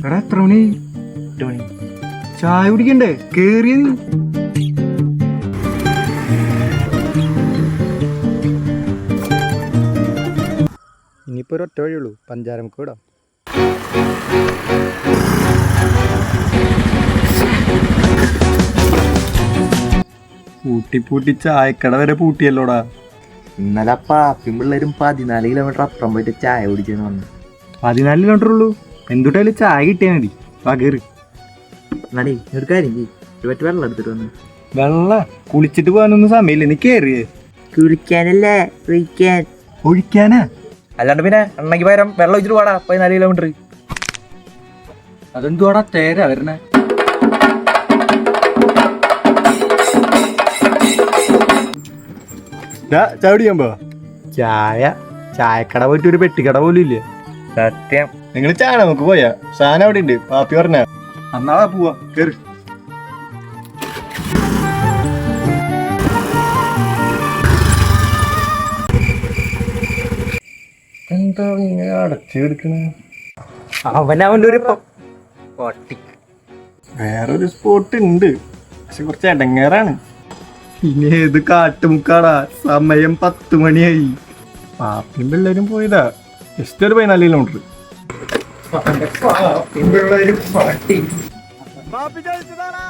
എടാ എത്ര മണി? 8 മണി. ചായ കുടിക്കണ്ടേ? കേറിയത് ഇനിയിപ്പോ ഒരു ഒറ്റ വഴിയുള്ളൂ, പഞ്ചാരമുക്ക് വിടാം. പൂട്ടി ചായക്കട വരെ പൂട്ടിയല്ലോടാ. ഇന്നലെ പാപ്പിയും പിള്ളേരും 14 കിലോമീറ്റർ അപ്പുറം പോയിട്ട് ചായ കുടിച്ചെന്ന് പറഞ്ഞു. 14 കിലോമീറ്റർ ഉള്ളൂ. എന്തുട്ടായാലും ചായ കിട്ടിയാൽ മതി. വാ കേറി. എന്നാലേ ഒരു കാര്യം ചെയ്യ്, ഒരു പറ്റ് വെള്ളം എടുത്തിട്ട് വന്ന്. വെള്ള കുളിച്ചിട്ട് പോകാനൊന്നും സമയമില്ല. നീ കേറിയേ. കുളിക്കാനല്ലേ, ഒഴിക്കാൻ. ഒഴിക്കാനാ? അല്ലാണ്ട് പിന്നെ എണ്ണയ്ക്ക് പകരം വെള്ളം ഒഴിച്ചിട്ട് പാടാ. 14 കിലോമീറ്റർ. അതെന്തുവാടാ തേരാ വരണേ? ചായ കുടിക്കാൻ പോ. ചായക്കട പോയിട്ട് ഒരു പെട്ടിക്കട പോലും ഇല്ല. സത്യം. നിങ്ങൾ ചായ നമുക്ക് പോയാ സാധനം അവിടെ ഉണ്ട്. പാപ്പി പറഞ്ഞ എന്നാ പോവാ. കേറി. എന്താ ഇങ്ങനെ അടച്ചെടുക്കണ? അവനവൻ്റെ ഒരു പട്ടി. വേറൊരു സ്പോട്ട് ഉണ്ട്, പക്ഷെ കുറച്ച് ഇടങ്ങേറാണ്. ഇനി ഏത് കാട്ടുമുക്കാടാ? സമയം 10 മണിയായി. പാപ്പിയും പിള്ളേരും പോയതാ. ജസ്റ്റ് ഒരു 14 കിലോമീറ്റർ. പാപ്പി ചോദിച്ചതാടാ.